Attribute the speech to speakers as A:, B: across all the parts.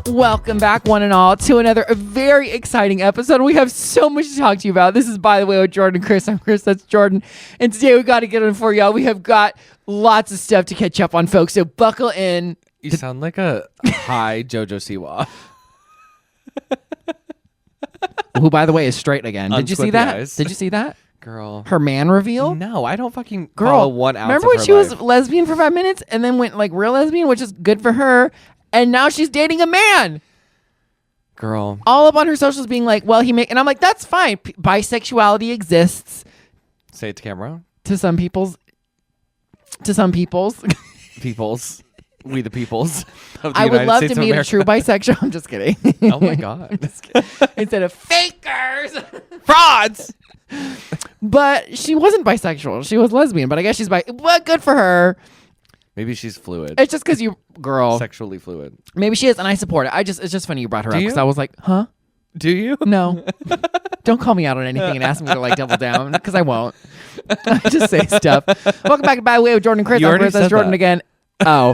A: Welcome back, one and all, to another very exciting episode. We have so much to talk to you about. This is, by the way, with Jordan and Chris. I'm Chris, that's Jordan. And today we got to get on for y'all. We have got lots of stuff to catch up on, folks. So buckle in.
B: You sound like a high JoJo Siwa.
A: Who, by the way, is straight again. Did you see that?
B: Eyes.
A: Did you see that?
B: Girl.
A: Her man reveal?
B: No, I don't fucking
A: Girl,
B: follow 1 ounce
A: remember
B: of
A: when
B: her
A: she
B: life.
A: was lesbian for 5 minutes and then went like real lesbian, which is good for her. And now she's dating a man.
B: Girl.
A: All up on her socials being like, well, and I'm like, that's fine. Bisexuality exists
B: Say it to camera.
A: to some people's.
B: Peoples. We the peoples of the
A: I would
B: United
A: love
B: States
A: to
B: of
A: meet a
B: America.
A: true bisexual. I'm just kidding.
B: Oh my God.
A: Instead of fakers.
B: Frauds!
A: But she wasn't bisexual. She was lesbian, but I guess she's Well, good for her.
B: Maybe she's fluid.
A: It's just because girl.
B: Sexually fluid.
A: Maybe she is, and I support it. It's just funny you brought her up
B: you?
A: because I was like, huh?
B: Do you?
A: No. Don't call me out on anything and ask me to like double down because I won't. I just say stuff. Welcome back to By the Way with Jordan and Chris.
B: You
A: I'm
B: already
A: Chris. That's
B: said
A: Jordan
B: that.
A: again. Oh.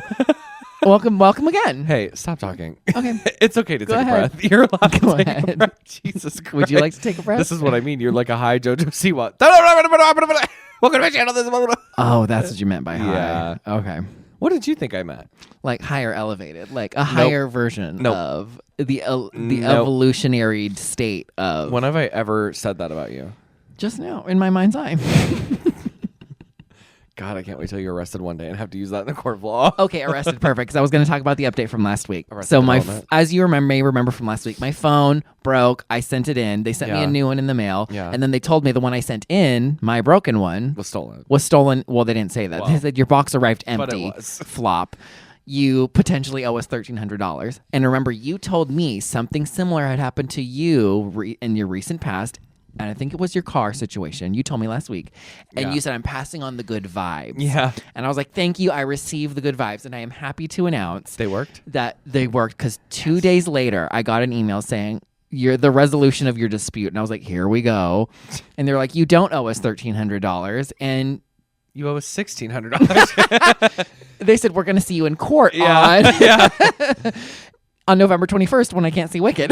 A: Welcome again.
B: Hey, stop talking.
A: Okay.
B: It's okay to
A: Go
B: take
A: ahead.
B: a breath. You're allowed to
A: Go
B: take
A: ahead.
B: a breath. Jesus Christ.
A: Would you like to take a breath?
B: This is what I mean. You're like a high JoJo Siwa. Welcome to my channel.
A: Oh, that's what you meant by high.
B: Yeah.
A: Okay.
B: What did you think I meant?
A: Like higher elevated, like a higher version of the evolutionary state of.
B: When have I ever said that about you?
A: Just now, in my mind's eye.
B: God, I can't wait till you're arrested one day and have to use that in the court of law.
A: Okay, arrested, perfect. Because I was going to talk about the update from last week.
B: Arrested
A: So
B: Development.
A: as you may remember from last week, my phone broke. I sent it in. They sent me a
B: Yeah.
A: new one in the mail,
B: Yeah.
A: and then they told me the one I sent in, my broken one,
B: Was stolen.
A: was stolen. Well, they didn't say that.
B: Well,
A: They said your box arrived
B: but it
A: empty.
B: was.
A: Flop. You potentially owe us $1,300. And remember, you told me something similar had happened to you in your recent past. And I think it was your car situation. You told me last week. And
B: Yeah.
A: you said, I'm passing on the good vibes.
B: Yeah.
A: And I was like, thank you. I received the good vibes. And I am happy to announce
B: They worked?
A: that they worked because 2 days later, I got an email saying, you're the resolution of your dispute. And I was like, here we go. And they're like, you don't owe us $1,300. And
B: You owe us $1,600.
A: they said, we're going to see you in court
B: Yeah.
A: on November 21st when I can't see Wicked.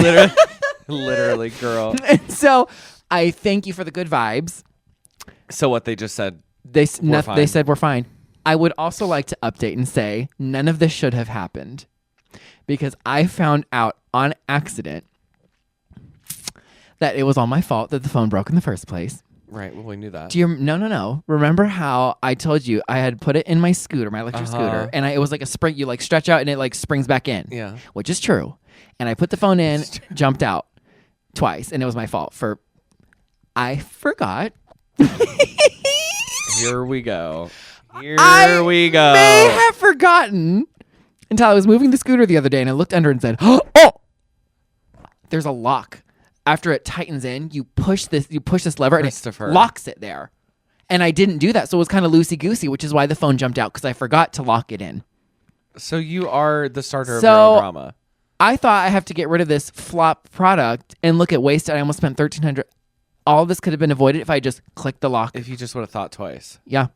B: Literally, girl.
A: And so I thank you for the good vibes.
B: So what they just said?
A: They
B: fine.
A: said we're fine. I would also like to update and say none of this should have happened because I found out on accident that it was all my fault that the phone broke in the first place.
B: Right. Well, we knew that.
A: No. Remember how I told you I had put it in my scooter, my electric scooter, and it was like a spring. You like stretch out and it like springs back in.
B: Yeah.
A: Which is true. And I put the phone in, jumped out twice, and it was my fault I forgot.
B: Here we go.
A: I
B: we go.
A: may have forgotten until I was moving the scooter the other day and I looked under and said, oh, there's a lock. After it tightens in, you push this lever and it
B: Christopher.
A: locks it there. And I didn't do that. So it was kind of loosey-goosey, which is why the phone jumped out because I forgot to lock it in.
B: So you are the starter of your own drama.
A: I thought I have to get rid of this flop product and look at wasted. I almost spent $1,300. All this could have been avoided if I just clicked the lock.
B: If you just would have thought twice.
A: Yeah.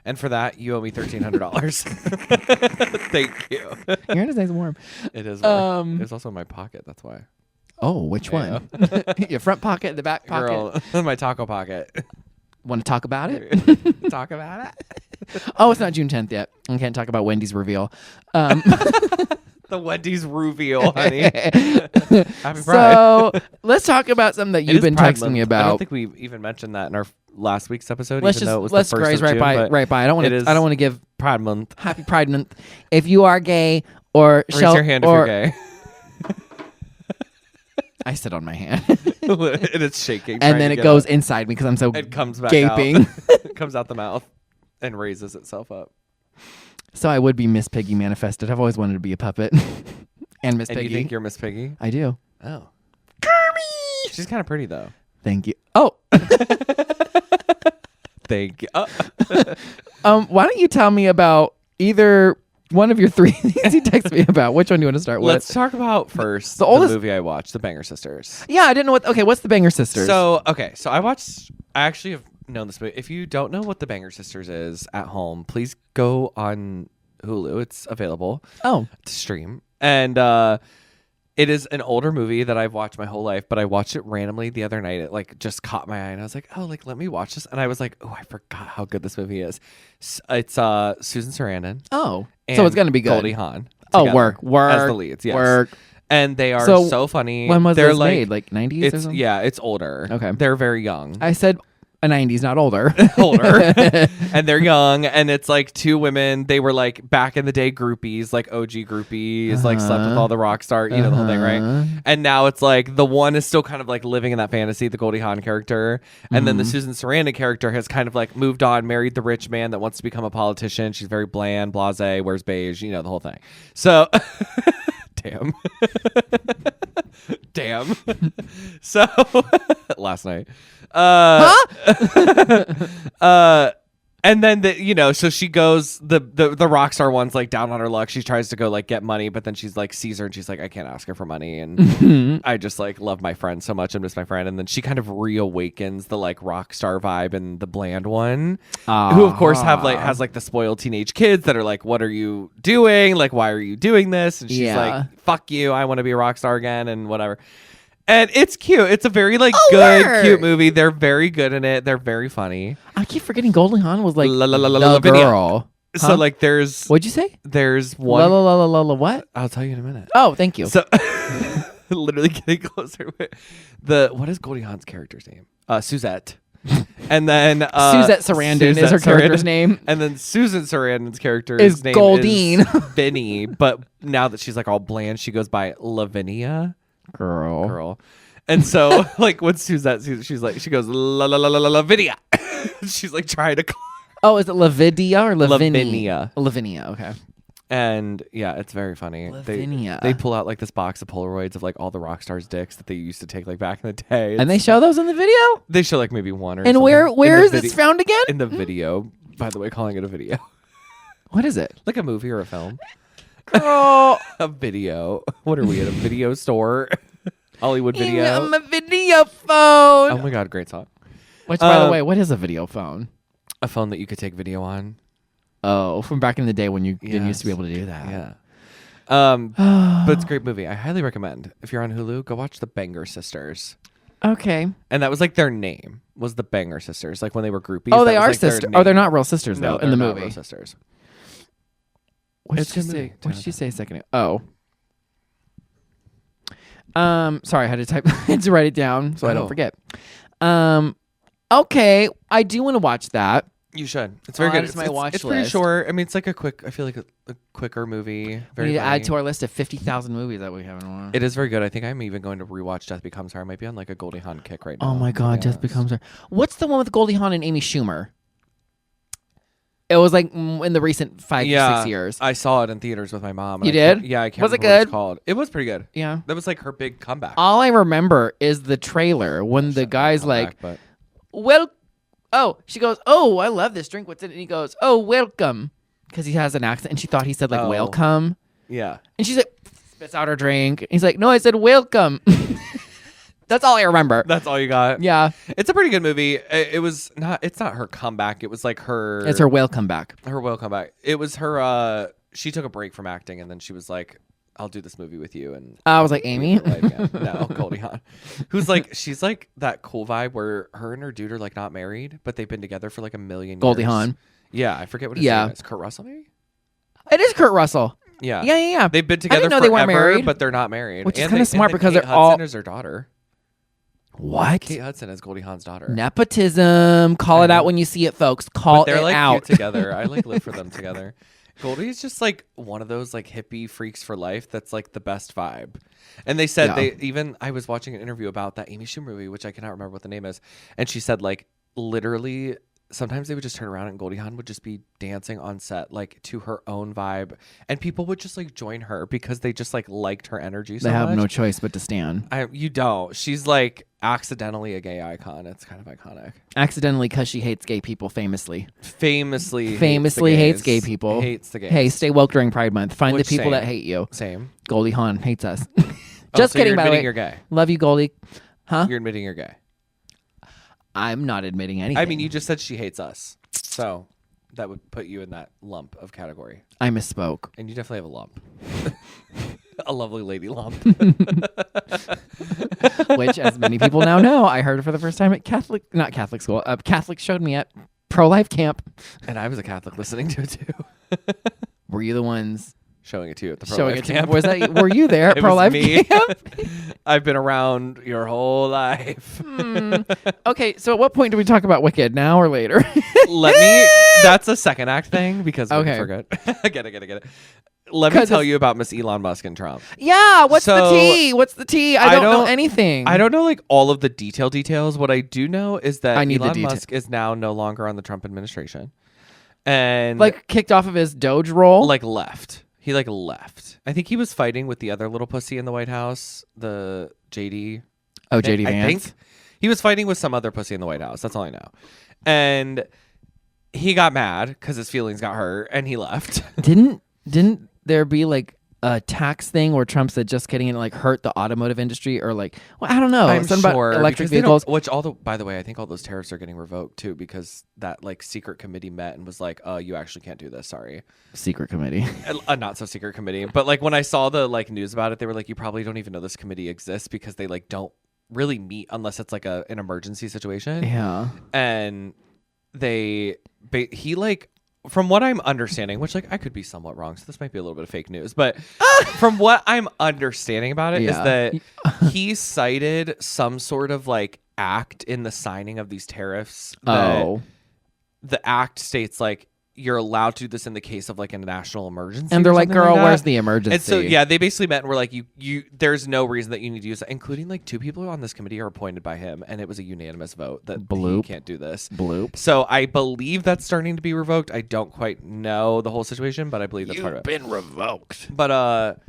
B: And for that, you owe me $1,300. Thank you.
A: Your hand is nice and warm.
B: It is. Warm. It's also in my pocket. That's why.
A: Oh, which one? Your front pocket, the back pocket.
B: Girl, my taco pocket.
A: Want to talk about it?
B: Talk about it.
A: Oh, it's not June 10th yet. I can't talk about Wendy's reveal.
B: The Wendy's reveal, honey. Happy Pride.
A: So let's talk about something that
B: It
A: you've
B: is
A: been
B: Pride
A: texting
B: Month.
A: me
B: I don't
A: about.
B: think we even mentioned that in our last week's episode.
A: Let's
B: even though it was
A: let's
B: the 1st
A: graze
B: of
A: right
B: June,
A: by
B: but
A: right by. I don't want
B: it
A: to.
B: is
A: I don't want to give
B: Pride Month.
A: Happy Pride Month. If you are gay or
B: Raise your hand if you're gay.
A: I sit on my hand,
B: And it's shaking.
A: and then it goes inside me because I'm so
B: It comes back
A: gaping.
B: out. It comes out the mouth and raises itself up.
A: So I would be Miss Piggy manifested. I've always wanted to be a puppet. And Miss
B: And
A: Piggy.
B: you think you're Miss Piggy?
A: I do.
B: Oh. Kirby! She's kind of pretty, though.
A: Thank you. Oh.
B: Thank you.
A: Why don't you tell me about either one of your three things you text me about? Which one do you want to start with?
B: Let's talk about first
A: The
B: the
A: oldest-
B: movie I watched, The Banger Sisters.
A: Yeah, I didn't know what. Okay, what's the Banger Sisters?
B: So I actually have known this movie. If you don't know what The Banger Sisters is at home, please go on Hulu. It's available
A: oh,
B: to stream. And It is an older movie that I've watched my whole life, but I watched it randomly the other night. It like just caught my eye, and I was like, "Oh, like let me watch this." And I was like, "Oh, I forgot how good this movie is." It's Susan Sarandon.
A: Oh,
B: and
A: so it's gonna be good.
B: Goldie Hawn.
A: Oh,
B: together
A: work
B: as the leads. Yes.
A: work.
B: And they are
A: So,
B: so funny.
A: When was
B: They're
A: this
B: like,
A: made? Like 90s or
B: It's
A: something?
B: yeah, it's older.
A: Okay.
B: They're very young.
A: I said a 90s, not older.
B: Older. And they're young, and it's like two women. They were like back in the day groupies, like OG groupies, like slept with all the rock star, you know, the whole thing, right? And now it's like the one is still kind of like living in that fantasy, the Goldie Hawn character, and then the Susan Sarandon character has kind of like moved on, married the rich man that wants to become a politician. She's very bland, blasé, wears beige, you know, the whole thing. So damn. Damn. So last night. And then so she goes, the rock star one's like down on her luck. She tries to go like get money, but then she's like sees her and she's like, I can't ask her for money. And I just like love my friend so much. I miss my friend. And then she kind of reawakens the like rock star vibe in the bland one, who of course has like the spoiled teenage kids that are like, what are you doing? Like, why are you doing this? And she's like, fuck you. I want to be a rock star again and whatever. And it's cute. It's a very like good, cute movie. They're very good in it. They're very funny.
A: I keep forgetting Goldie Hawn was like
B: the
A: girl. Huh?
B: So like there's
A: What'd you say?
B: There's one.
A: What?
B: I'll tell you in a minute.
A: Oh, thank you.
B: So literally getting closer. What is Goldie Hawn's character's name? Suzette. And then
A: Suzette Sarandon is her character's name.
B: And then Susan Sarandon's character's name
A: Goldine.
B: is Vinny. But now that she's like all bland, she goes by Lavinia. Girl. And so like when Suzette, she goes Lavinia. She's like trying to
A: Oh, is it Lavinia or
B: Lavinia?
A: Lavinia, okay.
B: And yeah, it's very funny.
A: Lavinia.
B: They pull out like this box of Polaroids of like all the rock stars' dicks that they used to take like back in the day.
A: And they show those in the video?
B: They show like maybe one or
A: and
B: something.
A: where is this found again?
B: In the video. By the way, calling it a video.
A: What is it?
B: Like a movie or a film.
A: Girl.
B: A video. What are we at a video store? Hollywood Video.
A: I'm a video phone.
B: Oh my god, great song.
A: Which, by the way, what is a video phone?
B: A phone that you could take video on.
A: Oh, from back in the day when you didn't used to be able to do that.
B: Yeah. But it's a great movie. I highly recommend. If you're on Hulu, go watch The Banger Sisters.
A: Okay.
B: And that was like their name, was The Banger Sisters. Like when they were groupies.
A: Oh, they
B: was,
A: are
B: like,
A: sisters. Oh, they're not real sisters, though,
B: No,
A: in the
B: they're not
A: movie.
B: real sisters.
A: What did you say? What did you say a second ago? Oh. Sorry, I had to type to write it down so I don't forget. Okay, I do want to watch that.
B: You should. It's very good.
A: It's my watch
B: It's
A: list.
B: pretty short. I mean, it's like a quick. I feel like a quicker movie. Very
A: We need to
B: funny.
A: add to our list of 50,000 movies that we haven't watched.
B: It is very good. I think I'm even going to rewatch Death Becomes Her. I might be on like a Goldie Hawn kick right now.
A: Oh my God, Death Becomes Her. What's the one with Goldie Hawn and Amy Schumer? It was like in the recent 5 to 6 years.
B: I saw it in theaters with my mom.
A: You did?
B: Yeah, I can't
A: Was it
B: remember what
A: good?
B: it's called. It was pretty good.
A: Yeah.
B: That was like her big comeback.
A: All I remember is the trailer when the guy's like,
B: but
A: well, oh, she goes, oh, I love this drink. What's in it? And he goes, oh, welcome. Because he has an accent. And she thought he said like, welcome.
B: Yeah.
A: And she's like, spits out her drink. And he's like, no, I said, welcome. That's all I remember.
B: That's all you got.
A: Yeah.
B: It's a pretty good movie. It's not her comeback. It was like her.
A: It's her welcome back.
B: Her welcome back. It was her. She took a break from acting and then she was like, I'll do this movie with you. And
A: I was like, Amy?
B: No, Goldie Hawn. Who's like, she's like that cool vibe where her and her dude are like not married, but they've been together for like a million years.
A: Goldie Hawn.
B: Yeah, I forget what his name is. Kurt Russell, maybe?
A: It is Kurt Russell.
B: Yeah.
A: Yeah.
B: They've been together
A: I didn't know
B: forever,
A: they weren't married.
B: but they're not married.
A: Which is kind of smart because
B: Kate
A: they're all.
B: Hudson is her daughter.
A: What?
B: Kate Hudson is Goldie Hawn's daughter.
A: Nepotism. Call it out when you see it, folks. Call
B: they're
A: it
B: like
A: out.
B: cute together. I like live for them together. Goldie's just like one of those like hippie freaks for life that's like the best vibe. And they said I was watching an interview about that Amy Schumer movie, which I cannot remember what the name is. And she said like literally sometimes they would just turn around and Goldie Hawn would just be dancing on set like to her own vibe. And people would just like join her because they just like liked her energy so much.
A: They have no choice but to stand.
B: You don't. She's like accidentally a gay icon. It's kind of iconic.
A: Accidentally because she hates gay people famously.
B: Famously
A: hates gay people.
B: Hates the gays.
A: Hey, stay woke during Pride Month. Find
B: Which
A: the people
B: same.
A: that hate you.
B: Same.
A: Goldie Hawn hates us.
B: Just
A: kidding,
B: you're
A: by the way.
B: admitting you're gay.
A: Love you, Goldie. Huh?
B: You're admitting you're gay.
A: I'm not admitting anything.
B: I mean, you just said she hates us. So that would put you in that lump of category.
A: I misspoke.
B: And you definitely have a lump. A lovely lady lump.
A: Which, as many people now know, I heard for the first time at not Catholic school. Catholic showed me at pro-life camp.
B: And I was a Catholic listening to it too.
A: Were you the ones
B: showing it to you at the
A: showing
B: pro-life
A: it to
B: camp?
A: Were you there at
B: It was
A: pro-life
B: me.
A: camp?
B: I've been around your whole life.
A: Okay, so at what point do we talk about Wicked? Now or later?
B: That's a second act thing because
A: Okay.
B: forget. I get it. Let me tell you about Miss Elon Musk and Trump.
A: Yeah, what's the
B: So,
A: tea? What's the tea? I don't know anything.
B: I don't know like all of the details. What I do know is that
A: I need the
B: Elon
A: detail.
B: Musk is now no longer on the Trump administration. And
A: Like kicked off of his Doge role?
B: like left. He like left. I think he was fighting with the other little pussy in the White House, the JD.
A: Oh, JD
B: I
A: Vance.
B: think he was fighting with some other pussy in the White House. That's all I know. And he got mad because his feelings got hurt and he left.
A: Didn't there be like a tax thing where Trump said just kidding and it like hurt the automotive industry or like I don't know.
B: I'm
A: Something
B: sure
A: about electric
B: because they
A: vehicles.
B: by the way, I think all those tariffs are getting revoked too because that like secret committee met and was like, you actually can't do this. Sorry.
A: Secret committee.
B: A not so secret committee. But like when I saw the like news about it, they were like, you probably don't even know this committee exists because they like don't really meet unless it's like an emergency situation.
A: Yeah.
B: And he like from what I'm understanding, which like I could be somewhat wrong, so this might be a little bit of fake news, but from what I'm understanding about it is that he cited some sort of like act in the signing of these tariffs. The act states like you're allowed to do this in the case of like a national emergency.
A: And they're
B: or
A: like,
B: something
A: girl,
B: that."
A: where's the emergency?
B: And so yeah, they basically met and were like, you there's no reason that you need to use that, including like 2 people on this committee are appointed by him, and it was a unanimous vote that he can't do this.
A: Bloop.
B: So I believe that's starting to be revoked. I don't quite know the whole situation, but I believe that's part of it.
A: Been revoked.
B: But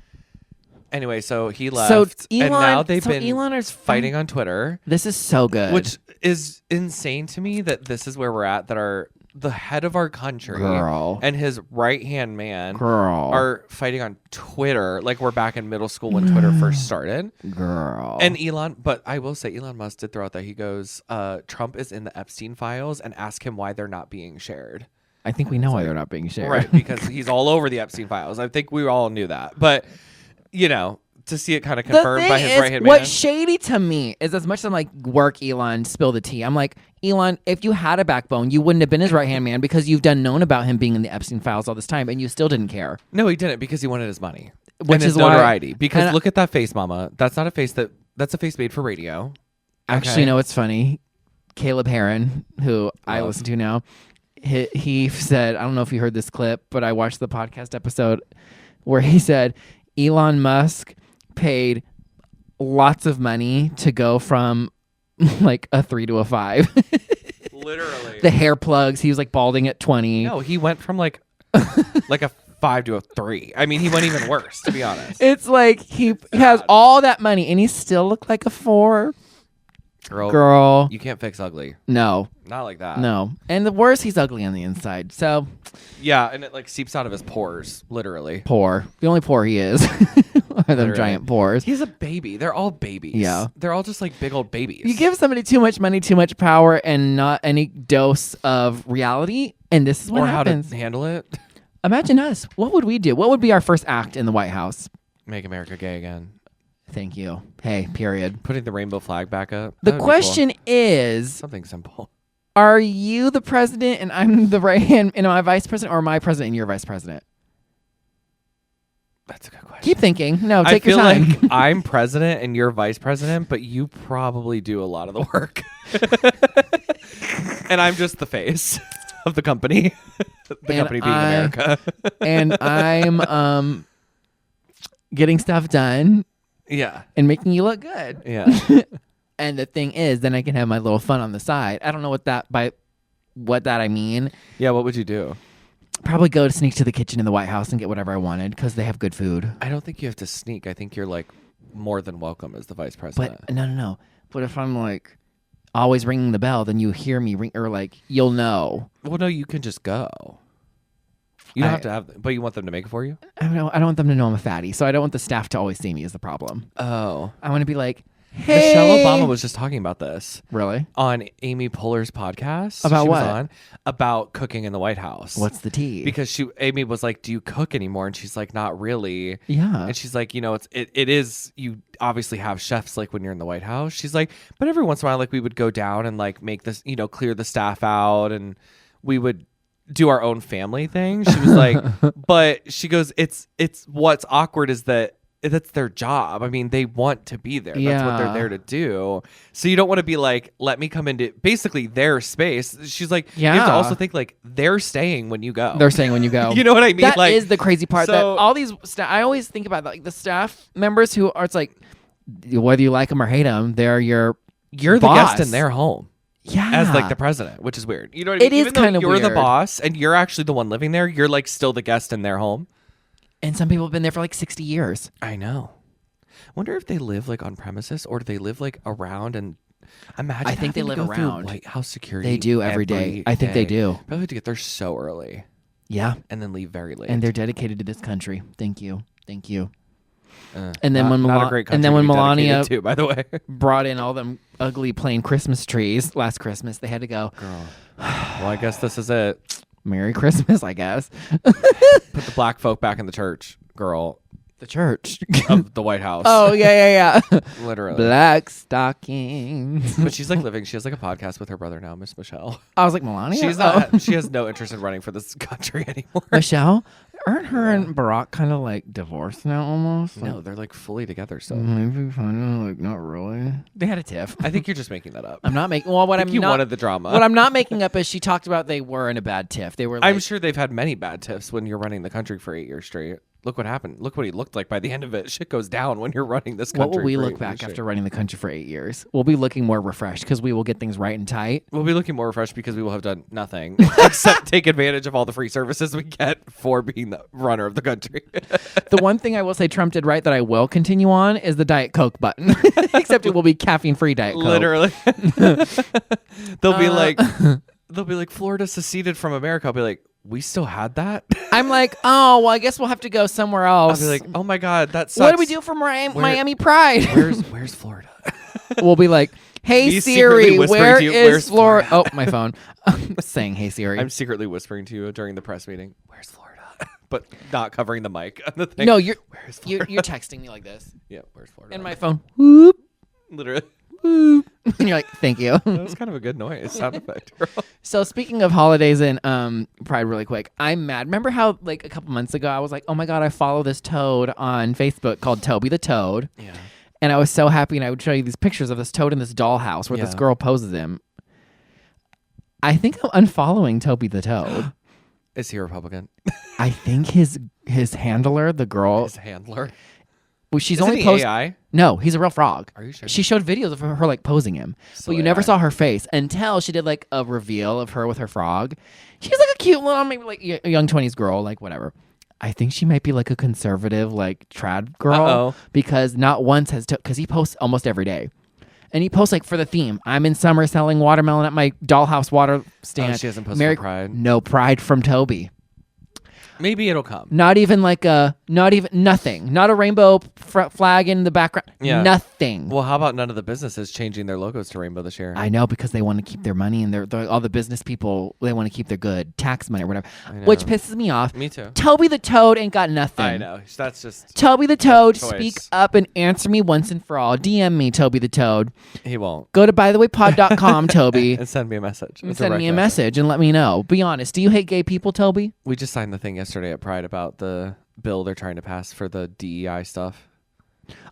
B: anyway, so he left.
A: So
B: and
A: Elon,
B: now they've
A: so
B: been
A: Elon is
B: fighting on Twitter.
A: This is so good.
B: Which is insane to me that this is where we're at, that the head of our country and his right-hand man are fighting on Twitter like we're back in middle school when Twitter first started. And but I will say Elon Musk did throw out that he goes, Trump is in the Epstein files and ask him why they're not being shared.
A: I think we know why they're not being shared.
B: Right, because he's all over the Epstein files. I think we all knew that. But, to see it kind of confirmed by his right-hand man.
A: What's shady to me is as much as I'm like, work Elon, spill the tea. I'm like, Elon, if you had a backbone, you wouldn't have been his right-hand man because you've known about him being in the Epstein files all this time and you still didn't care.
B: No, he didn't because he wanted his money.
A: Which
B: and his
A: is why-
B: notoriety. Because
A: and-
B: look at that face, mama. That's not a face that's a face made for radio.
A: Actually, it's funny. Caleb Heron, who I listen to now, he said, I don't know if you heard this clip, but I watched the podcast episode where he said Elon Musk paid lots of money to go from like a 3 to a 5.
B: Literally.
A: The hair plugs, he was like balding at 20.
B: No, he went from like a 5 to a 3. I mean, he went even worse, to be honest.
A: It's like he has all that money and he still looked like a 4. Girl.
B: You can't fix ugly.
A: No.
B: Not like that.
A: No. And the worst, he's ugly on the inside. So.
B: Yeah, and it like seeps out of his pores, literally.
A: Poor. The only poor he is are them giant pores.
B: He's a baby. They're all babies.
A: Yeah.
B: They're all just like big old babies.
A: You give somebody too much money, too much power, and not any dose of reality, and this is what happens.
B: How to handle it.
A: Imagine us. What would we do? What would be our first act in the White House?
B: Make America gay again.
A: Thank you. Hey, period.
B: Putting the rainbow flag back up.
A: The question is,
B: something simple.
A: Are you the president and I'm the right hand and my vice president, or am I president and you're vice president?
B: That's a good question.
A: Keep thinking. No, take
B: your
A: time.
B: Like I'm president and you're vice president, but you probably do a lot of the work. And I'm just the face of the company. Company being America.
A: And I'm getting stuff done.
B: Yeah.
A: And making you look good.
B: Yeah.
A: And the thing is, then I can have my little fun on the side. I don't know what that I mean.
B: Yeah, what would you do?
A: Probably go to sneak to the kitchen in the White House and get whatever I wanted because they have good food.
B: I don't think you have to sneak. I think you're like more than welcome as the vice president.
A: But no. But if I'm like always ringing the bell, then you hear me ring, or like you'll know.
B: Well, no, you can just go. You don't have to but you want them to make it for you?
A: I don't want them to know I'm a fatty, so I don't want the staff to always see me as the problem.
B: Oh.
A: I want to be like, Hey.
B: Michelle Obama was just talking about this
A: Really?
B: on Amy Poehler's podcast.
A: About
B: she
A: what?
B: Was on, about cooking in the White House.
A: What's the tea?
B: Because Amy was like, "Do you cook anymore?" And she's like, "Not really."
A: Yeah.
B: And she's like, it is. You obviously have chefs like when you're in the White House. She's like, but every once in a while, like we would go down and like make this, clear the staff out, and we would do our own family thing. She was like, but she goes, it's what's awkward is that that's their job. I mean, they want to be there. That's what they're there to do. So you don't want to be like, let me come into basically their space. She's like, you have to also think like they're staying when you go.
A: They're staying when you go.
B: You know what I mean?
A: That is the crazy part.
B: So,
A: that all these, I always think about like the staff members who are, it's like, whether you like them or hate them, you're
B: the guest in their home.
A: Yeah.
B: As like the president, which is weird. You know what I mean?
A: It is kind of weird.
B: You're the boss and you're actually the one living there. You're like still the guest in their home.
A: And some people have been there for like 60 years.
B: I know. Wonder if they live like on premises or do they live like around and imagine.
A: I think they live around.
B: White House security.
A: They do every day. I think they do.
B: Probably have to get there so early.
A: Yeah.
B: And then leave very late.
A: And they're dedicated to this country. Thank you. Thank you.
B: And then when
A: Melania
B: to, by the way,
A: brought in all them ugly plain Christmas trees last Christmas, they had to go.
B: Girl. Well, I guess this is it.
A: Merry Christmas, I guess.
B: Put the black folk back in the church, girl.
A: The church
B: of the White House.
A: Oh yeah.
B: Literally.
A: Black stockings.
B: But she's like living. She has like a podcast with her brother now, Miss Michelle.
A: I was like, Melania.
B: She's not. She has no interest in running for this country anymore.
A: Michelle, aren't her and Barack kind of like divorced now almost?
B: No, they're like fully together still.
A: Maybe kind of like not really. They had a tiff.
B: I think you're just making that up.
A: I'm not making. Well, what I'm
B: you
A: not,
B: wanted the drama.
A: What I'm not making up is she talked about they were in a bad tiff. They were. Like,
B: I'm sure they've had many bad tiffs when you're running the country for 8 years straight. Look what happened. Look what he looked like by the end of it. Shit goes down when you're running this country.
A: What will we look back after running the country for 8 years? We'll be looking more refreshed because we will get things right and tight.
B: We'll be looking more refreshed because we will have done nothing except take advantage of all the free services we get for being the runner of the country.
A: The one thing I will say Trump did right that I will continue on is the Diet Coke button. Except it will be caffeine-free Diet Coke.
B: Literally. They'll be like, Florida seceded from America. I'll be like, we still had that?
A: I'm like, oh, well, I guess we'll have to go somewhere else.
B: I'll be like, oh my God, that sucks.
A: What do we do for Miami Pride?
B: Where's Florida?
A: We'll be like, hey
B: Me
A: Siri, where is
B: where's
A: Florida? Oh, my phone. I'm saying, hey Siri.
B: I'm secretly whispering to you during the press meeting, where's Florida? But not covering the mic on the thing.
A: No,
B: where's Florida?
A: You're texting me like this.
B: Yeah, where's Florida?
A: And my phone, whoop,
B: literally.
A: whoop. And you're like, thank you.
B: That was kind of a good noise sound effect.
A: So speaking of holidays and Pride really quick, I'm mad. Remember how like a couple months ago I was like, oh my God, I follow this toad on Facebook called Toby the Toad.
B: Yeah.
A: And I was so happy and I would show you these pictures of this toad in this dollhouse where this girl poses him. I think I'm unfollowing Toby the Toad.
B: Is he a Republican?
A: I think his handler, the girl.
B: His handler?
A: Well, she's
B: Isn't
A: only
B: he AI?
A: No, he's a real frog.
B: Are you sure?
A: She showed videos of her like posing him,
B: So
A: but you never saw her face until she did like a reveal of her with her frog. She's like a cute little, maybe like a young 20s girl, like whatever. I think she might be like a conservative, like trad girl because not once has because he posts almost every day, and he posts like for the theme. I'm in summer selling watermelon at my dollhouse water stand.
B: She hasn't posted Pride.
A: No Pride from Toby.
B: Maybe it'll come.
A: Not even like nothing. Not a rainbow flag in the background.
B: Yeah.
A: Nothing.
B: Well, how about none of the businesses changing their logos to rainbow this year?
A: I know because they want to keep their money and all the business people, they want to keep their good tax money or whatever, which pisses me off.
B: Me too.
A: Toby the Toad ain't got nothing.
B: I know. That's just
A: Toby the Toad,
B: choice.
A: speak up and answer me once and for all. DM me, Toby the Toad.
B: He won't.
A: Go to bythewaypod.com, Toby.
B: And send me a message.
A: Send me a message and let me know. Be honest. Do you hate gay people, Toby?
B: We just signed the thing yesterday at Pride about the bill they're trying to pass for the DEI stuff.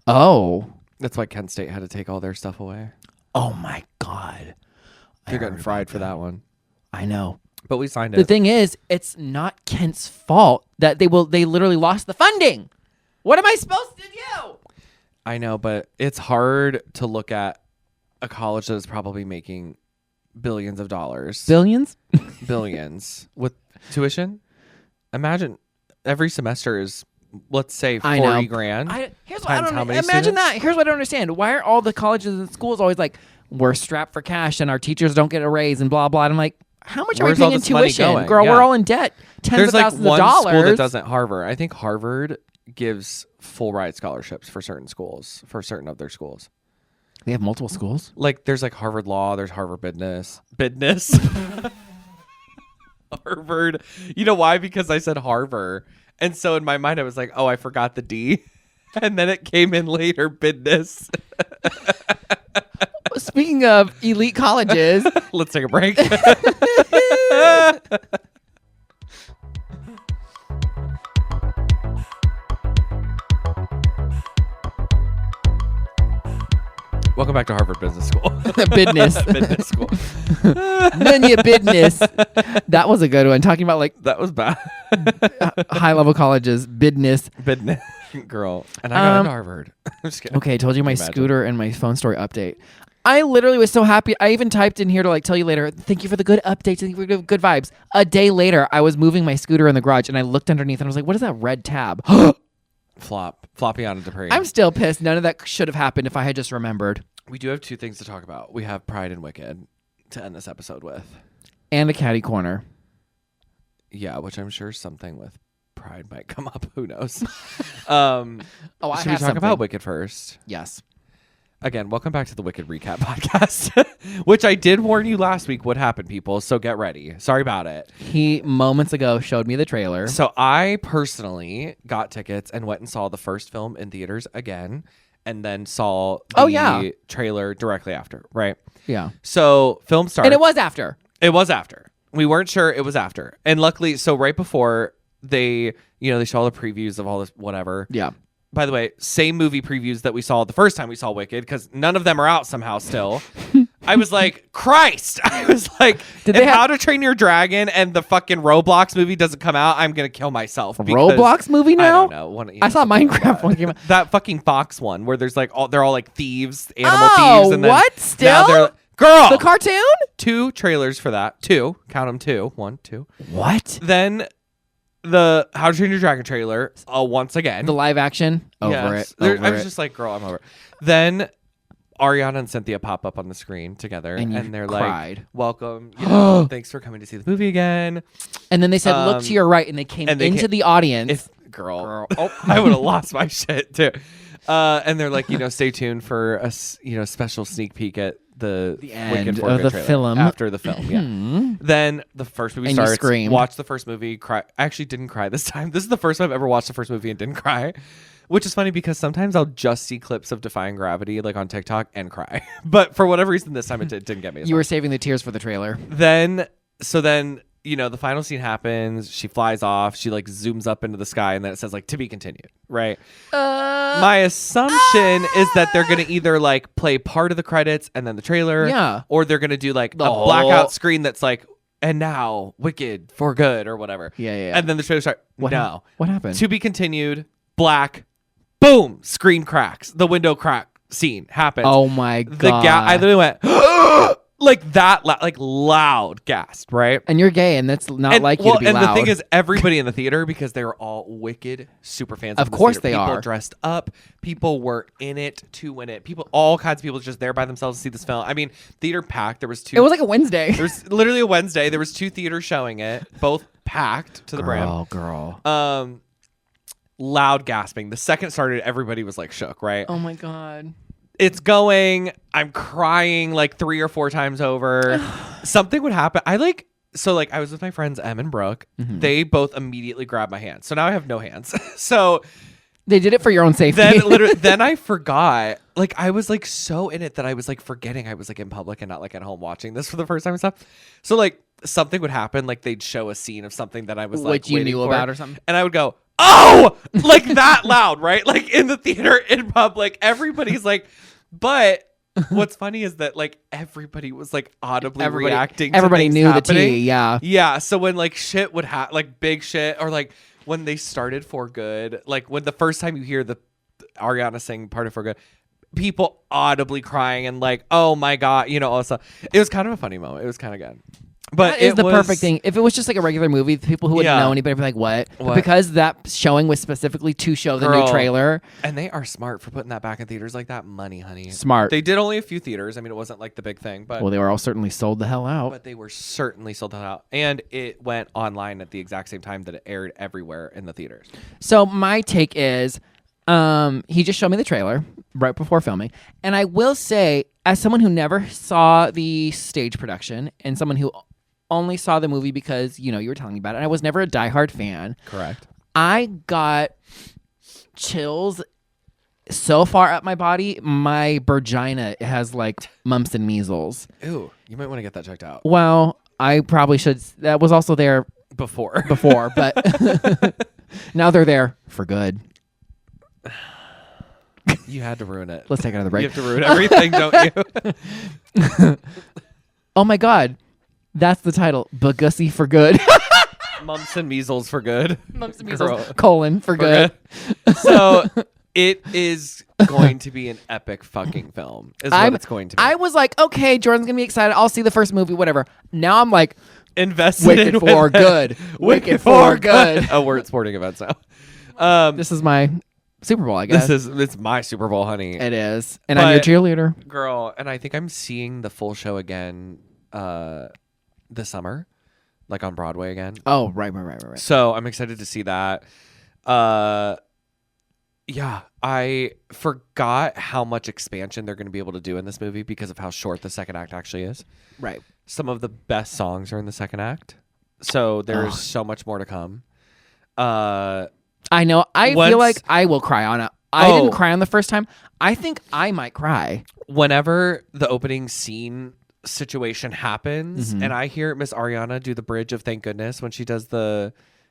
A: Oh.
B: That's why Kent State had to take all their stuff away.
A: Oh my God.
B: They're getting fried for that one.
A: I know.
B: But we signed it.
A: The thing is, it's not Kent's fault that they literally lost the funding. What am I supposed to do?
B: I know, but it's hard to look at a college that is probably making billions of dollars.
A: Billions?
B: Billions with tuition. Imagine every semester is, let's say, 40 grand.
A: Here's what I don't imagine that. Here's what I don't understand. Why are all the colleges and schools always like, we're strapped for cash and our teachers don't get a raise and blah, blah. And I'm like, how much are we paying in tuition? Girl, we're all in debt. Tens of thousands of dollars. There's like one
B: school that doesn't Harvard. I think Harvard gives full ride scholarships for certain schools, for certain of their schools.
A: They have multiple schools?
B: Like there's like Harvard Law, there's Harvard Business. Harvard. You know why? Because I said Harvard. And so in my mind I was like, oh, I forgot the D. And then it came in later, business.
A: Speaking of elite colleges.
B: Let's take a break. Welcome back to Harvard Business School.
A: Business.
B: Business school.
A: None of your business. That was a good one. Talking about like
B: That was bad.
A: high level colleges. Business.
B: Business. Girl. And I got into Harvard. I'm just kidding.
A: Okay, I told you my
B: Imagine.
A: scooter and my phone story update. I literally was so happy. I even typed in here to like tell you later, thank you for the good updates, thank you for the good vibes. A day later, I was moving my scooter in the garage and I looked underneath and I was like, what is that red tab?
B: Floppy on a Dupree.
A: I'm still pissed. None of that should have happened if I had just remembered.
B: We do have two things to talk about. We have Pride and Wicked to end this episode with.
A: And a catty corner.
B: Yeah, which I'm sure something with Pride might come up. Who knows?
A: I
B: Should we talk about Wicked first?
A: Yes.
B: Again, welcome back to the Wicked Recap Podcast, which I did warn you last week what happened, people, so get ready. Sorry about it.
A: He moments ago showed me the trailer.
B: So I personally got tickets and went and saw the first film in theaters again, and then saw the trailer directly after, right?
A: Yeah.
B: So film started.
A: And it was after.
B: It was after. We weren't sure it was after. And luckily, so right before they show all the previews of all this whatever.
A: Yeah.
B: By the way, same movie previews that we saw the first time we saw Wicked, because none of them are out somehow still. I was like, Christ! I was like, How to Train Your Dragon and the fucking Roblox movie doesn't come out, I'm going to kill myself.
A: Roblox movie now?
B: I don't know.
A: I saw Minecraft one came out.
B: That fucking Fox one where there's like, they're all like thieves, animal thieves. And then
A: what? Still?
B: Now girl!
A: The cartoon?
B: 2 trailers for that. 2. Count them 2. 1, 2.
A: What?
B: Then the How to Train Your Dragon trailer once again.
A: The live action?
B: Yes.
A: Over it.
B: I was just like, girl, I'm over it. Then Ariana and Cynthia pop up on the screen together and they're
A: cried.
B: like, welcome. Thanks for coming to see the movie again.
A: And then they said, look to your right. And they came into the audience.
B: Girl. Oh, I would have lost my shit too. And they're like, stay tuned for a special sneak peek at the
A: end
B: Wicked
A: of the
B: trailer
A: film.
B: After the film, yeah. Then the first movie starts.
A: Screamed.
B: Watch the first movie. Cry. I actually didn't cry this time. This is the first time I've ever watched the first movie and didn't cry, which is funny because sometimes I'll just see clips of Defying Gravity like on TikTok and cry. But for whatever reason, this time it didn't get me.
A: You were saving the tears for the trailer.
B: Then the final scene happens. She flies off. She like zooms up into the sky, and then it says like to be continued. Right. My assumption is that they're gonna either like play part of the credits and then the trailer, or they're gonna do like a blackout screen that's like, and now Wicked for good or whatever.
A: Yeah.
B: And then the trailer starts.
A: What happened?
B: To be continued. Black. Boom. Screen cracks. The window crack scene happens.
A: Oh my god.
B: I literally went. Like that, like loud gasp, right?
A: And you're gay, and that's not like you to be
B: and
A: loud.
B: the thing is, everybody in the theater, because they were all Wicked super fans.
A: Of course they
B: people
A: are.
B: People dressed up. People were in it to win it. All kinds of people just there by themselves to see this film. I mean, theater packed. There was 2.
A: It was like a Wednesday.
B: There was literally a Wednesday. There was 2 theaters showing it, both packed to the brim.
A: Oh, girl.
B: Loud gasping. The second started, everybody was like shook, right?
A: Oh my god.
B: It's going. I'm crying like 3 or 4 times over. Something would happen. I was with my friends Em and Brooke. Mm-hmm. They both immediately grabbed my hands. So now I have no hands. So
A: they did it for your own safety.
B: Then I forgot. Like I was like so in it that I was like forgetting I was like in public and not like at home watching this for the first time and stuff. So like something would happen. Like they'd show a scene of something that I was like
A: what you knew about or something,
B: and I would go, oh, like that loud, right? Like in the theater in public, everybody's like. But what's funny is that like everybody was like audibly reacting.
A: Everybody knew
B: happening.
A: The tea, yeah.
B: Yeah. So when like shit would happen, like big shit, or like when they started For Good, like when the first time you hear the Ariana sing part of For Good, people audibly crying and like, oh my god, all this stuff. It was kind of a funny moment. It was kind of good. But
A: that is the perfect thing. If it was just like a regular movie, people who wouldn't know anybody would be like, what? But because that showing was specifically to show the new trailer.
B: And they are smart for putting that back in theaters like that. Money, honey.
A: Smart.
B: They did only a few theaters. I mean, it wasn't like the big thing. But
A: well, they were all certainly sold the hell out.
B: But they were certainly sold the hell out. And it went online at the exact same time that it aired everywhere in the theaters.
A: So my take is, he just showed me the trailer. right before filming. And I will say, as someone who never saw the stage production and someone who only saw the movie because, you were telling me about it, and I was never a diehard fan.
B: Correct.
A: I got chills so far up my body, my vagina has like mumps and measles.
B: Ew, you might want to get that checked out.
A: Well, I probably should. That was also there
B: Before,
A: but now they're there for good.
B: You had to ruin it.
A: Let's take another break.
B: You have to ruin everything, don't you?
A: Oh my God. That's the title. Bagussi for good.
B: Mumps and measles for good.
A: Mumps and measles, colon for good.
B: So it is going to be an epic fucking film, is what it's going to be.
A: I was like, okay, Jordan's going to be excited. I'll see the first movie, whatever. Now I'm like,
B: invested
A: Wicked
B: in
A: for good. Wicked for good.
B: Oh, we're at sporting events now.
A: This is my Super Bowl, I guess.
B: It's my Super Bowl, honey.
A: It is. And I'm your cheerleader.
B: Girl, and I think I'm seeing the full show again this summer, like on Broadway again.
A: Oh, right.
B: So I'm excited to see that. Yeah, I forgot how much expansion they're going to be able to do in this movie because of how short the second act actually is.
A: Right.
B: Some of the best songs are in the second act. So there's so much more to come.
A: I know. I feel like I will cry on it. I didn't cry on the first time. I think I might cry.
B: Whenever the opening scene situation happens and I hear Miss Ariana do the bridge of Thank Goodness when she does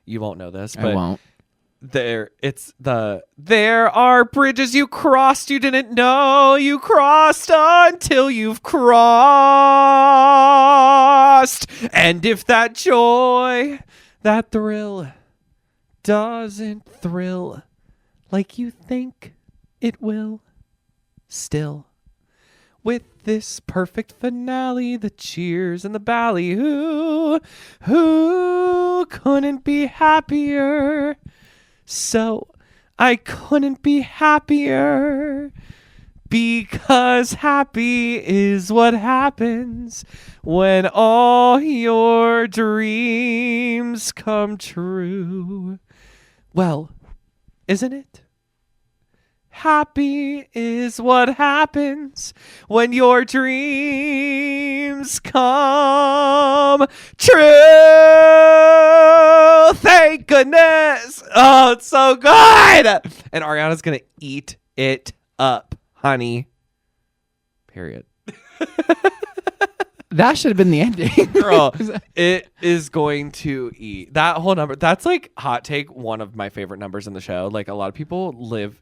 B: you won't know this, but
A: I won't.
B: There are bridges you crossed you didn't know you crossed until you've crossed. And if that joy, that thrill doesn't thrill like you think it will, still with this perfect finale, the cheers and the ballyhoo, who couldn't be happier? So I couldn't be happier, because happy is what happens when all your dreams come true. Well, isn't it? Happy is what happens when your dreams come true. Thank goodness. Oh, it's so good. And Ariana's going to eat it up, honey. Period.
A: That should have been the ending.
B: Girl, it is going to eat. That whole number, that's like hot take, one of my favorite numbers in the show. Like a lot of people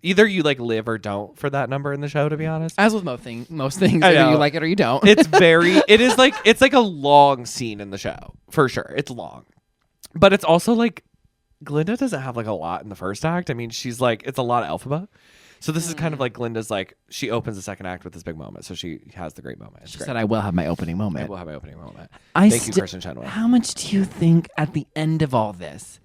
B: either you like live or don't for that number in the show, to be honest.
A: As with most things, either you like it or you don't.
B: It's like a long scene in the show, for sure. It's long. But it's also like, Glinda doesn't have like a lot in the first act. I mean, she's like, it's a lot of Elphaba. So this is kind of like Glinda's like, she opens the second act with this big moment. So she has the great moment.
A: She said, I will have my opening moment.
B: I will have my opening moment.
A: Thank
B: you, Kristen Chenoweth.
A: How much do you think at the end of all this?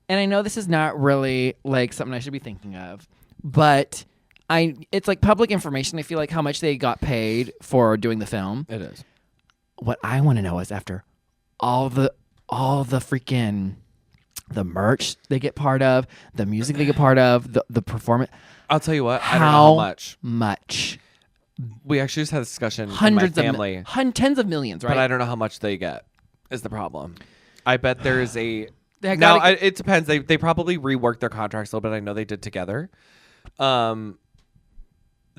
A: And I know this is not really like something I should be thinking of, but it's like public information. I feel like how much they got paid for doing the film.
B: It is.
A: What I want to know is after all the freaking the merch they get part of, the music they get part of, the performance.
B: I'll tell you what, I don't know how
A: much.
B: We actually just had a discussion
A: Hundreds
B: in my family.
A: Tens of millions, right?
B: But I don't know how much they get is the problem. I bet there is a... it depends. They probably reworked their contracts a little bit. I know they did together.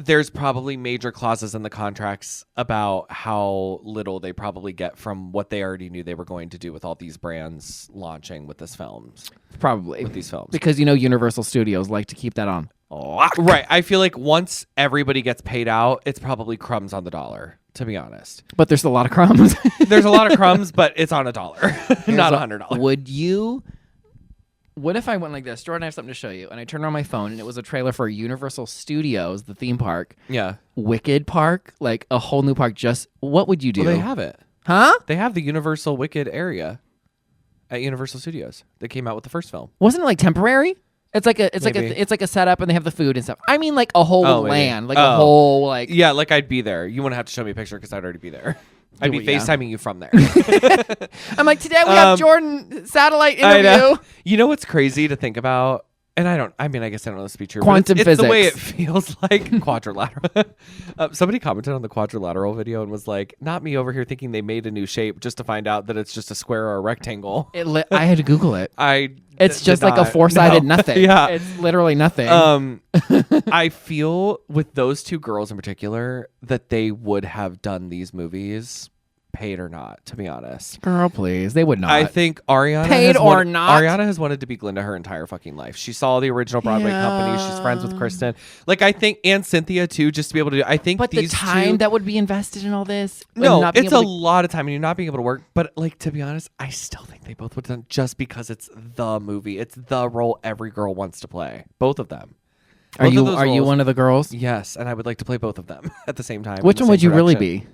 B: There's probably major clauses in the contracts about how little they probably get from what they already knew they were going to do with all these brands launching with this films.
A: Probably.
B: With these films.
A: Because, Universal Studios like to keep that on.
B: Right. I feel like once everybody gets paid out, it's probably crumbs on the dollar, to be honest.
A: But there's a lot of crumbs.
B: There's a lot of crumbs, but it's on $1, not $100. What if I went like this? Jordan, I have something to show you. And I turned on my phone, and it was a trailer for Universal Studios, the theme park. Yeah.
A: Wicked Park, like a whole new park. What would you do?
B: Well, they have it.
A: Huh?
B: They have the Universal Wicked area at Universal Studios. They came out with the first film.
A: Wasn't it like temporary? It's like a setup, and they have the food and stuff. I mean, like a whole land, a whole like.
B: Yeah, like I'd be there. You wouldn't have to show me a picture because I'd already be there. I'd be FaceTiming you from there.
A: I'm like, today we have Jordan satellite interview.
B: You know what's crazy to think about? and I guess I don't know this to be true.
A: Quantum
B: but it's the way it
A: physics.
B: feels like quadrilateral. Somebody commented on the quadrilateral video and was like, not me over here thinking they made a new shape just to find out that it's just a square or a rectangle.
A: I had to Google it. It's just like a four-sided nothing.
B: Yeah.
A: It's literally nothing.
B: I feel with those two girls in particular that they would have done these movies paid or not, to be honest.
A: Girl, please. They would not.
B: I think Ariana Ariana has wanted to be Glinda her entire fucking life. She saw the original Broadway company. She's friends with Kristen. Like, I think, and Cynthia too, just to be able to do. I think
A: but
B: these
A: the time
B: two,
A: that would be invested in all this.
B: no, it's a lot of time, and you're not being able to work. But like, to be honest, I still think they both would have done just because it's the movie. It's the role every girl wants to play. Both of them.
A: Are you one of the girls?
B: Yes, and I would like to play both of them at the same time.
A: Which one would you really be?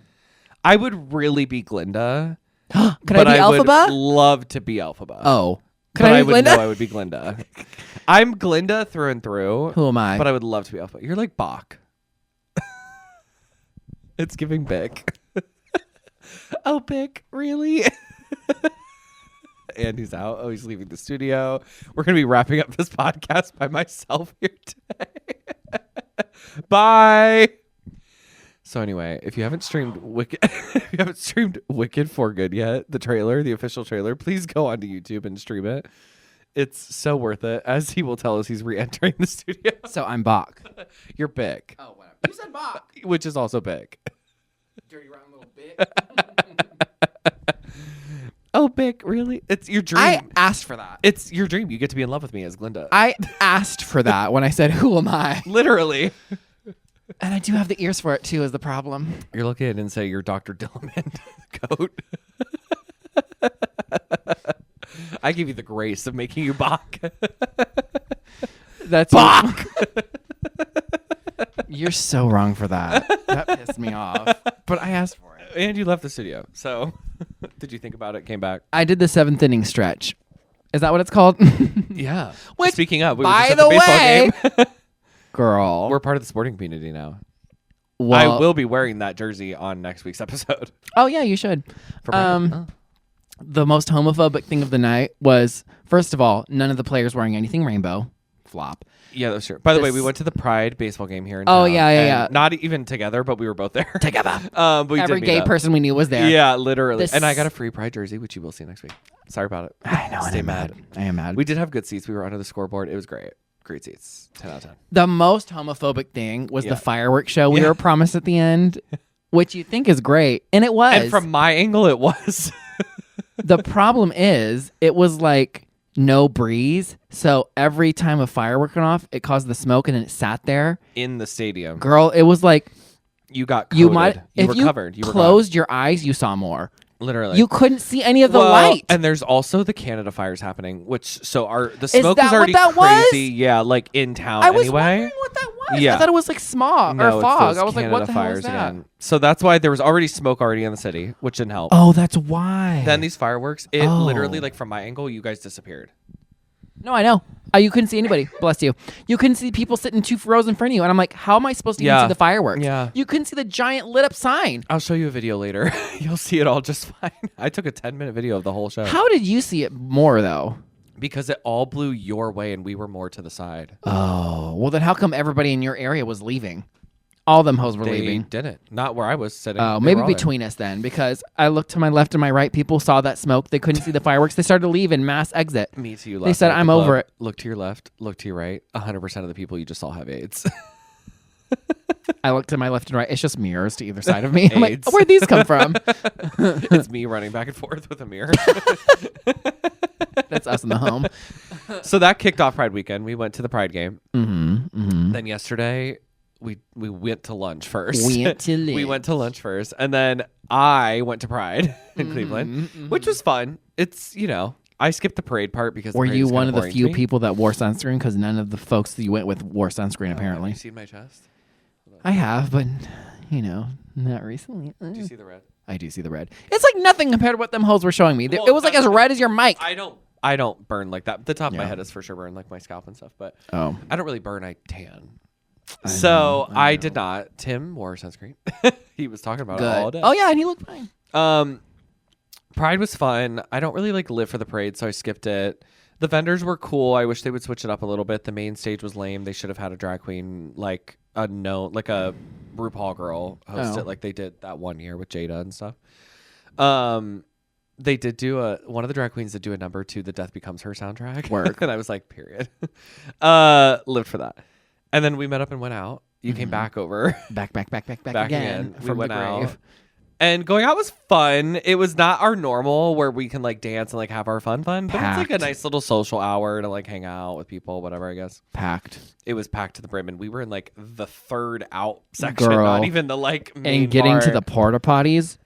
B: I would really be Glinda.
A: Could I be Elphaba?
B: Would love to be Elphaba.
A: Oh.
B: But I would know I would be Glinda. I'm Glinda through and through.
A: Who am I?
B: But I would love to be Elphaba. You're like Bach. It's giving Bic. Oh, Bic, really? And he's out. Oh, he's leaving the studio. We're going to be wrapping up this podcast by myself here today. Bye. So anyway, if you haven't streamed Wicked for Good yet, the official trailer, please go onto YouTube and stream it. It's so worth it. As he will tell us, he's re-entering the studio.
A: So I'm Bach.
B: You're Bic.
A: Oh, whatever. You said Bach.
B: Which is also Bic.
A: Dirty rotten little Bic.
B: Oh, Bic, really? It's your dream.
A: I asked for that.
B: It's your dream. You get to be in love with me as Glinda.
A: I asked for that when I said, who am I?
B: Literally.
A: And I do have the ears for it, too, is the problem.
B: You're looking at it and say you're Dr. Dillamond coat. I give you the grace of making you Bach.
A: That's
B: Bach.
A: You're so wrong for that. That pissed me off. But I asked for it.
B: And you left the studio. So did you think about it? Came back?
A: I did the 7th inning stretch. Is that what it's called?
B: Yeah.
A: Which,
B: speaking of, we
A: by
B: were just
A: the
B: at the baseball
A: way,
B: game.
A: Girl.
B: We're part of the sporting community now.
A: Well,
B: I will be wearing that jersey on next week's episode.
A: Oh, yeah, you should. The most homophobic thing of the night was, first of all, none of the players wearing anything rainbow. Flop.
B: Yeah, that's true. By the way, we went to the Pride baseball game here in
A: town.
B: Oh,
A: yeah.
B: Not even together, but we were both there.
A: Together.
B: But we
A: Every
B: did
A: gay person we knew was there.
B: Yeah, literally. And I got a free Pride jersey, which you will see next week. Sorry about it.
A: I know.
B: Stay mad.
A: I am mad.
B: We did have good seats. We were under the scoreboard. It was great. Great seats. 10 out of 10.
A: The most homophobic thing was the fireworks show we were promised at the end, which you think is great. And it was.
B: And from my angle, it was.
A: The problem is, it was like no breeze. So every time a firework went off, it caused the smoke and then it sat there.
B: In the stadium.
A: Girl, it was like.
B: You got coated.
A: You might.
B: You
A: if
B: were covered. You
A: closed your eyes, you saw more.
B: Literally.
A: You couldn't see any of the light.
B: And there's also the Canada fires happening, which the smoke
A: that
B: was already
A: what that
B: crazy.
A: Was?
B: Yeah, like in town
A: I was
B: anyway.
A: wondering what that was.
B: Yeah.
A: I thought it was like smog
B: No,
A: or fog.
B: it's
A: I was
B: Canada
A: like, what the hell
B: fires
A: is that?
B: again. So that's why there was already smoke already in the city, which didn't help.
A: Oh, that's why.
B: Then these fireworks, it literally, like from my angle, you guys disappeared.
A: No, I know. You couldn't see anybody. Bless you. You couldn't see people sitting 2 rows in front of you. And I'm like, how am I supposed to even see the fireworks?
B: Yeah.
A: You couldn't see the giant lit up sign.
B: I'll show you a video later. You'll see it all just fine. I took a 10-minute video of the whole show.
A: How did you see it more, though?
B: Because it all blew your way and we were more to the side.
A: Oh, well, then how come everybody in your area was leaving? All them hoes were
B: They
A: leaving.
B: didn't. Not where I was sitting.
A: Oh,
B: They
A: maybe
B: were all
A: between us then, because I looked to my left and my right. People saw that smoke. They couldn't see the fireworks. They started to leave in mass exit.
B: there. Me to you left.
A: They said, I'm over it.
B: Look to your left. Look to your right. 100% of the people you just saw have AIDS.
A: I looked to my left and right. It's just mirrors to either side of me. I'm like,
B: AIDS.
A: where'd these come from?
B: It's me running back and forth with a mirror.
A: That's us in the home.
B: So that kicked off Pride weekend. We went to the Pride game.
A: Mm-hmm.
B: Then yesterday, we went to lunch first.
A: We
B: went to lunch first. And then I went to Pride in Cleveland, which was fun. It's, I skipped the parade part because
A: Were
B: the parade
A: you
B: is
A: one
B: kinda
A: of the
B: boring
A: few
B: to me.
A: people that wore sunscreen? Because none of the folks that you went with wore sunscreen, apparently.
B: Have you seen my chest?
A: I have, but, not recently.
B: Do you see the red?
A: I do see the red. It's like nothing compared to what them hoes were showing me.
B: Well,
A: It was like as red as your mic.
B: I don't burn like that. The top of my
A: Yeah.
B: head is for sure burn, like my scalp and stuff. But
A: Oh.
B: I don't really burn. I tan.
A: I know.
B: I did not. Tim wore sunscreen. He was talking about it all day.
A: Oh, yeah, and he looked fine.
B: Pride was fun. I don't really live for the parade, so I skipped it. The vendors were cool. I wish they would switch it up a little bit. The main stage was lame. They should have had a drag queen like a RuPaul girl host it like they did that one year with Jada and stuff. They did do one of the drag queens did do a number to the Death Becomes Her soundtrack.
A: Work.
B: And I was like, period. Lived for that. And then we met up and went out. You came back over.
A: Back again.
B: We
A: From
B: went
A: the grave.
B: out. And going out was fun. It was not our normal where we can like dance and like have our fun. But it's like a nice little social hour to like hang out with people, whatever, I guess.
A: Packed.
B: It was packed to the brim. And we were in like the third out section,
A: Girl.
B: not even the like main
A: And getting to
B: part.
A: the porta potties.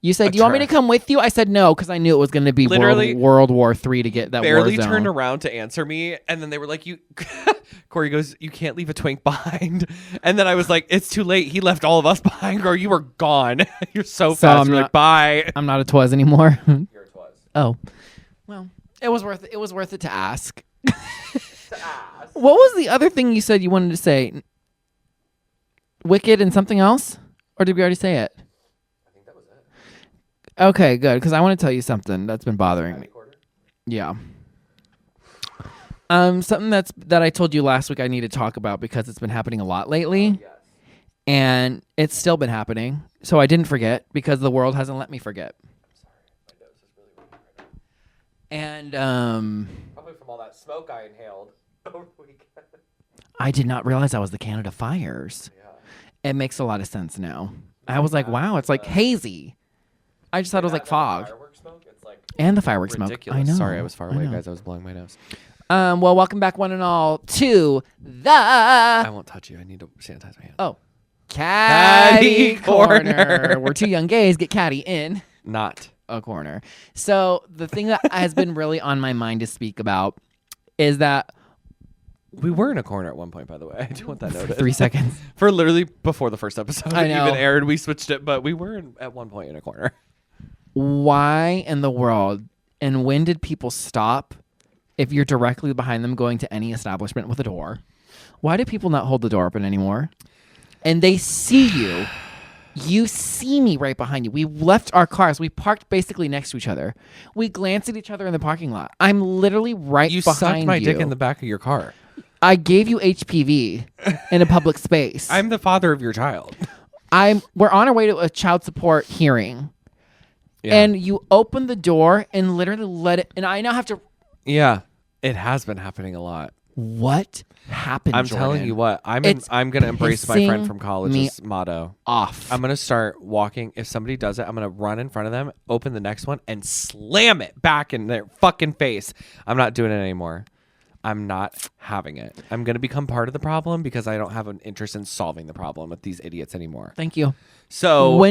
A: You said,
B: A
A: do you want me to
B: trek.
A: come with you? I said no, because I knew it was going to be
B: Literally
A: World War III to get that
B: barely
A: war zone.
B: turned around to answer me. And then they were like, you... Corey goes, you can't leave a twink behind. And then I was like, it's too late. He left all of us behind, girl. You were gone. You're so fast. You're like, bye.
A: I'm not a twas anymore.
B: You're a twas.
A: Oh. Well, it was worth it. It was worth it to ask. What was the other thing you said you wanted to say? Wicked and something else? Or did we already say it?
B: I think that was it.
A: Okay, good. Because I want to tell you something that's been bothering me. Yeah. Something that I told you last week I need to talk about because it's been happening a lot lately.
B: Yes.
A: And it's still been happening. So I didn't forget because the world hasn't let me forget.
B: I'm sorry. My nose is really running right now.
A: And
B: Probably from all that smoke I inhaled over the weekend.
A: I did not realize that was the Canada fires.
B: Yeah.
A: It makes a lot of sense now. I was like, wow, it's like hazy. I just thought it was like fog.
B: Fireworks smoke? It's like
A: And the fireworks smoke.
B: ridiculous.
A: I know.
B: Sorry, I was far away,
A: know.
B: guys. I was blowing my nose.
A: Well, welcome back, one and all, to the
B: I won't touch you. I need to sanitize my hand.
A: Caddy
B: Caddy
A: Corner.
B: Corner.
A: Where two young gays get caddy in
B: Not.
A: a corner. So the thing that has been really on my mind to speak about is that
B: We were in a corner at one point, by the way. I do want that noted.
A: 3 seconds.
B: For literally before the first episode
A: I know.
B: even aired, we switched it, but we were at one point in a corner.
A: Why in the world and when did people stop if you're directly behind them going to any establishment with a door? Why do people not hold the door open anymore? And they see you. You see me right behind you. We left our cars. We parked basically next to each other. We glanced at each other in the parking lot. I'm literally right
B: You
A: behind
B: sucked my
A: you.
B: dick in the back of your car.
A: I gave you HPV in a public space.
B: I'm the father of your child.
A: We're on our way to a child support hearing.
B: Yeah.
A: And you open the door and literally let it, and I now have to.
B: Yeah. It has been happening a lot.
A: What happened,
B: I'm
A: Jordan?
B: telling you what. I'm
A: It's
B: going to embrace my friend
A: pissing
B: from college's motto.
A: Off.
B: I'm going to start walking. If somebody does it, I'm going to run in front of them, open the next one, and slam it back in their fucking face. I'm not doing it anymore. I'm not having it. I'm going to become part of the problem because I don't have an interest in solving the problem with these idiots anymore.
A: Thank you.
B: So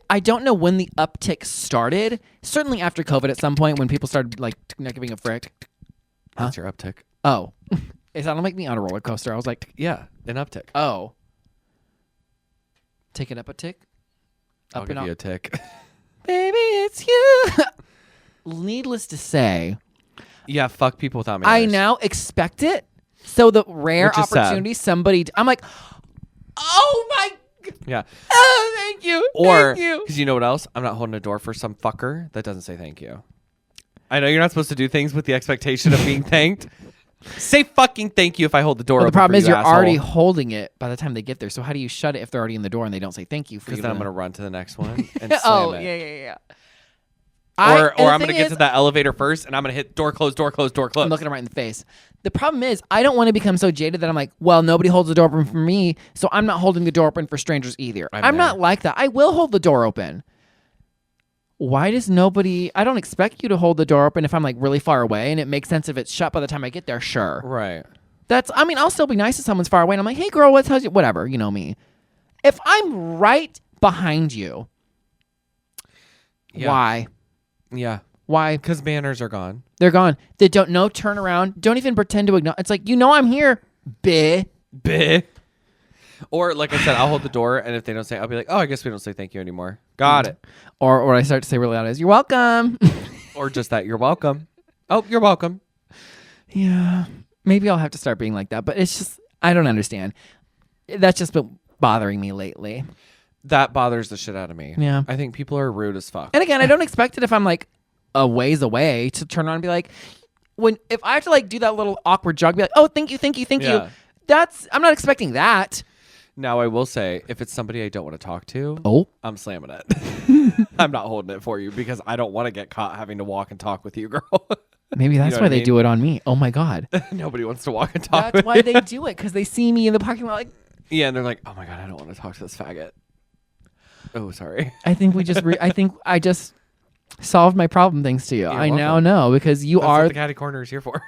A: I don't know when the uptick started. Certainly after COVID at some point when people started like not giving a frick.
B: that's your uptick.
A: Oh. It sounded like me on a roller coaster. I was like,
B: Yeah, an uptick.
A: oh. Take it up a tick.
B: I'll
A: Up
B: give
A: and
B: you
A: up.
B: a tick.
A: Baby, it's you. Needless to say,
B: Yeah, fuck people without
A: I
B: manners.
A: now expect it. So the rare
B: Which is sad.
A: opportunity I'm like, oh my,
B: Yeah.
A: oh, thank you.
B: Or,
A: thank you.
B: because you know what else? I'm not holding a door for some fucker that doesn't say thank you. I know you're not supposed to do things with the expectation of being thanked. Say fucking thank you if I hold the door
A: Well, the
B: open
A: problem
B: for
A: is
B: you,
A: you're
B: asshole.
A: already holding it by the time they get there. So how do you shut it if they're already in the door and they don't say thank you for you?
B: Because then I'm going to run to the next one and slam
A: Oh,
B: it.
A: yeah.
B: Or I'm going to get to that elevator first and I'm going to hit door close, door close, door close.
A: I'm looking them right in the face. The problem is I don't want to become so jaded that I'm like, well, nobody holds the door open for me, so I'm not holding the door open for strangers either. I'm not like that. I will hold the door open. Why does nobody... I don't expect you to hold the door open if I'm like really far away, and it makes sense if it's shut by the time I get there, sure.
B: Right.
A: I'll still be nice if someone's far away, and I'm like, hey girl, how's you? Whatever, you know me. If I'm right behind you,
B: Yeah.
A: why?
B: Yeah.
A: Why?
B: Because manners are gone.
A: They're gone. They don't turn around. Don't even pretend to acknowledge. It's like, I'm here, bitch.
B: Bleh. Or like I said, I'll hold the door, and if they don't say, I'll be like, oh, I guess we don't say thank you anymore. Got it.
A: Or what I start to say really loud is, you're welcome.
B: Or just that, you're welcome. Oh, you're welcome.
A: Yeah. Maybe I'll have to start being like that, but it's just, I don't understand. That's just been bothering me lately.
B: That bothers the shit out of me.
A: Yeah.
B: I think people are rude as fuck.
A: And again, I don't expect it if I'm like a ways away to turn on and be like, if I have to like do that little awkward jog, be like, oh, thank you,
B: Yeah.
A: I'm not expecting that.
B: Now I will say, if it's somebody I don't want to talk to, I'm slamming it. I'm not holding it for you because I don't want to get caught having to walk and talk with you, girl.
A: Maybe that's
B: know
A: why
B: what I
A: they
B: mean?
A: do it on me. Oh my God.
B: Nobody wants to walk and talk
A: That's
B: with
A: why
B: you.
A: they do it, because they see me in the parking lot like,
B: Yeah, and they're like, oh my God, I don't want to talk to this faggot. Oh, sorry.
A: I think I just solved my problem thanks to you. I now
B: welcome.
A: know because you
B: That's
A: are.
B: what the Catty Corner is here for.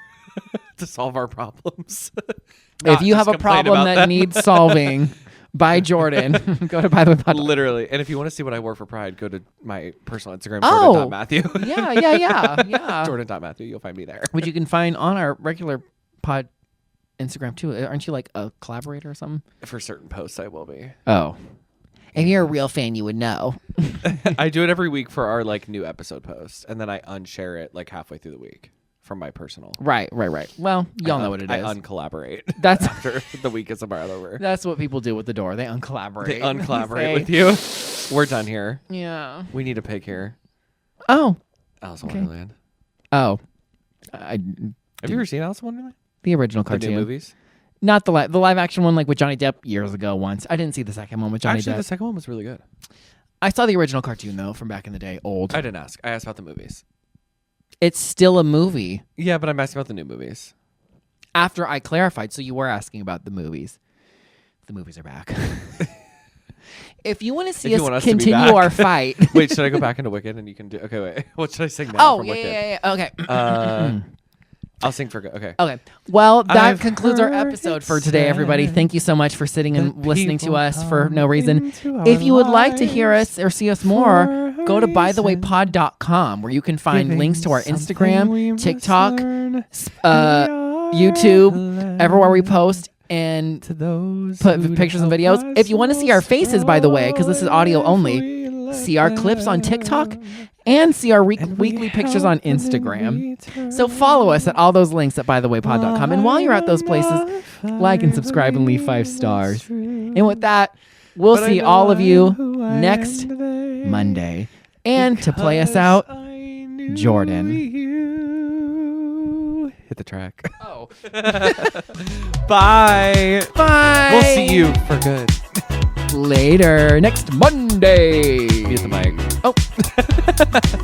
B: To solve our problems.
A: If
B: Not
A: you
B: just
A: have a
B: complain
A: problem
B: about
A: that
B: them.
A: needs solving by Jordan, go to By the Way Pod.
B: Literally. And if you want to see what I wore for Pride, go to my personal Instagram,
A: Oh.
B: Jordan.Matthew.
A: Yeah.
B: Jordan.Matthew. You'll find me there.
A: Which you can find on our regular pod Instagram too. Aren't you like a collaborator or something?
B: For certain posts, I will be.
A: Oh. If you're a real fan, you would know.
B: I do it every week for our like new episode post, and then I unshare it like halfway through the week from my personal.
A: Right. Well, y'all know what it is.
B: I uncollaborate.
A: That's
B: after the week is about over.
A: That's what people do with the door. They uncollaborate.
B: They uncollaborate
A: Say,
B: with you. We're done here.
A: Yeah.
B: We need a pig here.
A: Oh.
B: Alice
A: Okay.
B: in Wonderland.
A: Oh.
B: Have you ever seen Alice in Wonderland?
A: The original
B: The
A: cartoon.
B: new movies?
A: Not the live action one like with Johnny Depp years ago once. I didn't see the second one with Johnny
B: Actually,
A: Depp.
B: the second one was really good.
A: I saw the original cartoon though from back in the day, old.
B: I didn't ask. I asked about the movies.
A: It's still a movie.
B: Yeah, but I'm asking about the new movies.
A: After I clarified, so you were asking about the movies. The movies are back. If you want to see
B: If you want
A: us
B: us to be
A: continue
B: back.
A: our fight.
B: Wait, should I go back into Wicked and you can do... Okay, wait. What should I sing now
A: Oh,
B: from
A: yeah,
B: Wicked?
A: yeah. Okay.
B: I'll sing for... Okay.
A: Okay. Well, that
B: I've
A: concludes our
B: heard
A: episode
B: it
A: for today, everybody.
B: said
A: Thank you so much for sitting and
B: that
A: listening to
B: people
A: us for no
B: come
A: reason.
B: into our
A: If you would like to hear
B: lives
A: us or see us more,
B: for a
A: go to
B: reason.
A: bythewaypod.com where you can find
B: Giving
A: links to our
B: something
A: Instagram,
B: we must
A: TikTok,
B: learn.
A: YouTube, everywhere we post, and
B: To those
A: put
B: who'd
A: pictures and
B: help
A: videos.
B: us
A: If you want to see our faces, by the way, because this is audio only, see our clips on TikTok and see our weekly pictures on Instagram. So follow us at all those links at bythewaypod.com. And while you're at those places, like and subscribe and leave 5 stars. And with that, we'll see all of you next Monday. And to play us out, Jordan.
B: Hit the track.
A: Oh.
B: Bye.
A: Bye.
B: We'll see you for good.
A: later next Monday.
B: Mute the mic.
A: Oh.